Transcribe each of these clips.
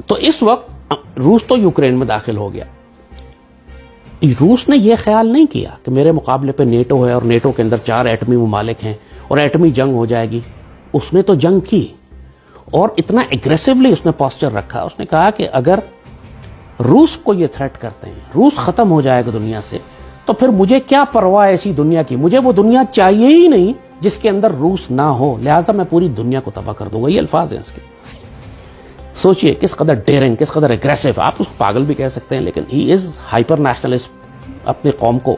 تو اس وقت روس تو یوکرین میں داخل ہو گیا. روس نے یہ خیال نہیں کیا کہ میرے مقابلے پہ نیٹو ہے اور نیٹو کے اندر 4 ایٹمی ممالک ہیں اور ایٹمی جنگ ہو جائے گی. اس نے تو جنگ کی اور اتنا ایگریسولی اس نے پاسچر رکھا. اس نے کہا کہ اگر روس کو یہ تھریٹ کرتے ہیں, روس ختم ہو جائے گا دنیا سے, تو پھر مجھے کیا پرواہ ایسی دنیا کی, مجھے وہ دنیا چاہیے ہی نہیں جس کے اندر روس نہ ہو, لہٰذا میں پوری دنیا کو تباہ کر دوں گا. یہ الفاظ ہیں اس کے. سوچئے کس قدر ڈیرنگ, کس قدر اگریسو. آپ اس کو پاگل بھی کہہ سکتے ہیں, لیکن ہی از ہائپر نیشنلسٹ. اپنی قوم کو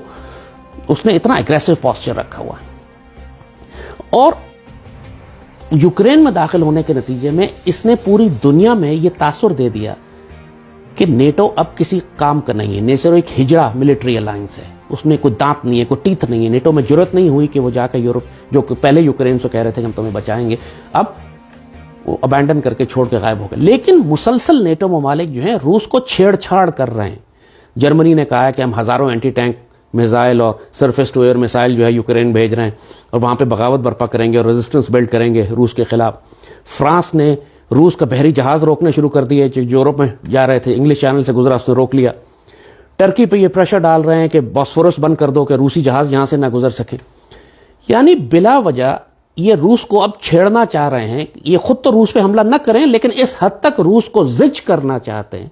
اس نے اتنا اگریسو پاسچر رکھا ہوا ہے. اور یوکرین میں داخل ہونے کے نتیجے میں اس نے پوری دنیا میں یہ تاثر دے دیا کہ نیٹو اب کسی کام کا نہیں ہے. نیٹو ایک ہجڑا ملٹری الائنس ہے, اس میں کوئی دانت نہیں ہے, کوئی ٹیتھ نہیں ہے. نیٹو میں ضرورت نہیں ہوئی کہ وہ جا کے یورپ, جو پہلے یوکرین سے کہہ رہے تھے کہ ہم تمہیں بچائیں گے, اب وہ ابینڈن کر کے چھوڑ کے غائب ہو گئے. لیکن مسلسل نیٹو ممالک جو ہیں روس کو چھیڑ چھاڑ کر رہے ہیں. جرمنی نے کہا ہے کہ ہم ہزاروں اینٹی ٹینک میزائل اور سرفیس ٹو ایئر میزائل جو ہے یوکرین بھیج رہے ہیں اور وہاں پہ بغاوت برپا کریں گے اور ریزسٹنس بلڈ کریں گے روس کے خلاف. فرانس نے روس کا بحری جہاز روکنے شروع کر دیے جو یورپ میں جا رہے تھے, انگلش چینل سے گزرا, اس نے روک لیا. ٹرکی پہ یہ پریشر ڈال رہے ہیں کہ باسفورس بند کر دو کہ روسی جہاز یہاں سے نہ گزر سکے. یعنی بلا وجہ یہ روس کو اب چھیڑنا چاہ رہے ہیں. یہ خود تو روس پہ حملہ نہ کریں, لیکن اس حد تک روس کو زج کرنا چاہتے ہیں,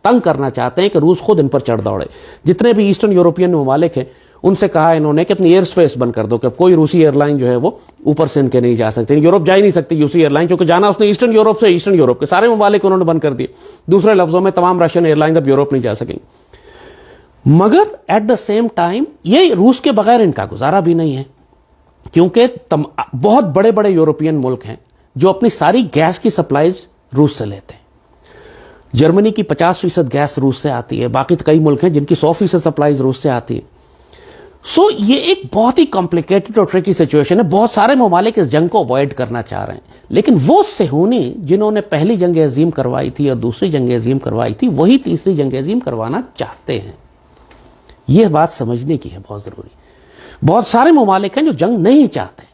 تنگ کرنا چاہتے ہیں کہ روس خود ان پر چڑھ دوڑے. جتنے بھی ایسٹرن یورپین ممالک ہیں ان سے کہا انہوں نے کہ اپنی ایئر سپیس بند کر دو, کہ کوئی روسی ایئر لائن جو ہے وہ اوپر سے ان کے نہیں جا سکتے. یورپ جا ہی نہیں سکتی روسی ایئر لائن, کیونکہ جانا اس نے ایسٹرن یورپ سے, ایسٹرن یورپ کے سارے ممالک انہوں نے بند کر دیے. دوسرے لفظوں میں تمام رشین ایئر لائن اب یورپ نہیں جا سکیں. مگر ایٹ دا سیم ٹائم یہ روس کے بغیر ان کا گزارا بھی نہیں ہے, کیونکہ بہت بڑے بڑے یورپین ملک ہیں جو اپنی ساری گیس کی سپلائیز روس سے لیتے ہیں. جرمنی کی 50% گیس روس سے آتی ہے, باقی کئی ملک ہیں جن کی 100% سپلائیز روس سے آتی ہے. سو یہ ایک بہت ہی کمپلیکیٹڈ اور ٹریکی سچویشن ہے. بہت سارے ممالک اس جنگ کو اوائڈ کرنا چاہ رہے ہیں, لیکن وہ صہیونی جنہوں نے پہلی جنگ عظیم کروائی تھی اور دوسری جنگ عظیم کروائی تھی, وہی تیسری جنگ عظیم کروانا چاہتے ہیں. یہ بات سمجھنے کی ہے, بہت ضروری. بہت سارے ممالک ہیں جو جنگ نہیں چاہتے,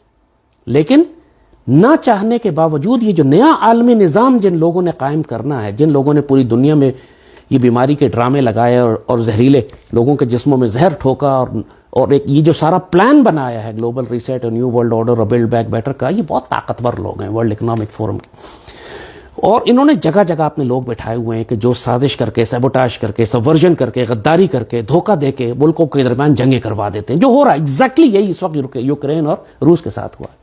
لیکن نہ چاہنے کے باوجود یہ جو نیا عالمی نظام جن لوگوں نے قائم کرنا ہے, جن لوگوں نے پوری دنیا میں یہ بیماری کے ڈرامے لگائے اور زہریلے لوگوں کے جسموں میں زہر ٹھوکا اور ایک یہ جو سارا پلان بنایا ہے گلوبل ریسیٹ اور نیو ورلڈ آرڈر اور بلڈ بیک بیٹر کا, یہ بہت طاقتور لوگ ہیں ورلڈ اکنامک فورم کے. اور انہوں نے جگہ جگہ اپنے لوگ بٹھائے ہوئے ہیں کہ جو سازش کر کے, سیبوٹاج کر کے, سبورژن کر کے, غداری کر کے, دھوکہ دے کے ملکوں کے درمیان جنگیں کروا دیتے ہیں, جو ہو رہا ہے ایگزیکٹلی یہی اس وقت یوکرین اور روس کے ساتھ ہوا ہے.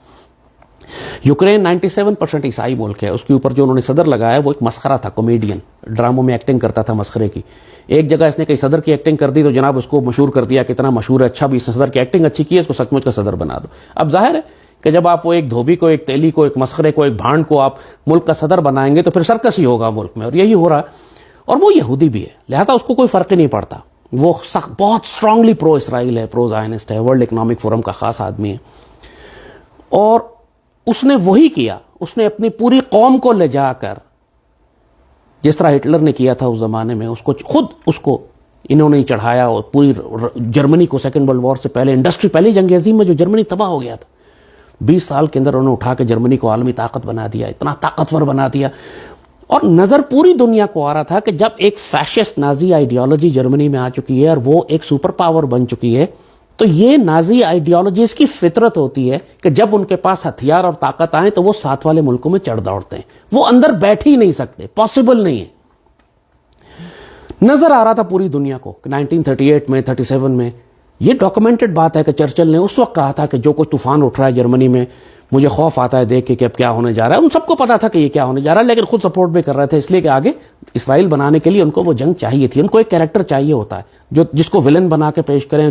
یوکرین 97% عیسائی ملک ہے, اس کے اوپر جو انہوں نے صدر لگایا وہ ایک مسخرہ تھا, کامیڈین, ڈراموں میں ایکٹنگ کرتا تھا مسخرے کی. ایک جگہ اس نے کئی صدر کی ایکٹنگ کر دی تو جناب اس کو مشہور کر دیا کہ اتنا مشہور ہے, اچھا بھی اس صدر کی ایکٹنگ اچھی کی ہے, اس کو سچ مچ کا صدر بنا دو. اب ظاہر ہے کہ جب آپ وہ ایک دھوبی کو, ایک تیلی کو, ایک مسخرے کو, ایک بھانڈ کو آپ ملک کا صدر بنائیں گے تو پھر سرکس ہی ہوگا ملک میں, اور یہی ہو رہا ہے. اور وہ یہودی بھی ہے, لہذا اس کو کوئی فرق ہی نہیں پڑتا. وہ بہت اسٹرانگلی پرو اسرائیل ہے, پرو زائنسٹ ہے, ورلڈ اکنامک فورم کا خاص آدمی ہے. اور اس نے وہی کیا, اس نے اپنی پوری قوم کو لے جا کر, جس طرح ہٹلر نے کیا تھا اس زمانے میں, اس کو خود اس کو انہوں نے چڑھایا. اور پوری جرمنی کو سیکنڈ ورلڈ وار سے پہلے انڈسٹری, پہلی جنگ عظیم میں جو جرمنی تباہ ہو گیا تھا, 20 سال کے اندر انہوں نے اٹھا کے جرمنی کو عالمی طاقت بنا دیا, اتنا طاقتور بنا دیا. اور نظر پوری دنیا کو آ رہا تھا کہ جب ایک فیشسٹ نازی آئیڈیالوجی جرمنی میں آ چکی ہے اور وہ ایک سپر پاور بن چکی ہے, تو یہ نازی آئیڈیالوجیز کی فطرت ہوتی ہے کہ جب ان کے پاس ہتھیار اور طاقت آئیں تو وہ ساتھ والے ملکوں میں چڑھ دوڑتے ہیں, وہ اندر بیٹھ ہی نہیں سکتے, پاسبل نہیں ہے. نظر آ رہا تھا پوری دنیا کو کہ 1938 میں 37 میں یہ ڈاکومنٹڈ بات ہے کہ چرچل نے اس وقت کہا تھا کہ جو کچھ طوفان اٹھ رہا ہے جرمنی میں, مجھے خوف آتا ہے دیکھ کے کہ اب کیا ہونے جا رہا ہے. ان سب کو پتا تھا کہ یہ کیا ہونے جا رہا ہے, لیکن خود سپورٹ بھی کر رہے تھے, اس لیے کہ آگے اسرائیل بنانے کے لیے ان کو وہ جنگ چاہیے تھی. ان کو ایک کیریکٹر چاہیے ہوتا ہے جو جس کو ولن بنا کے پیش کریں,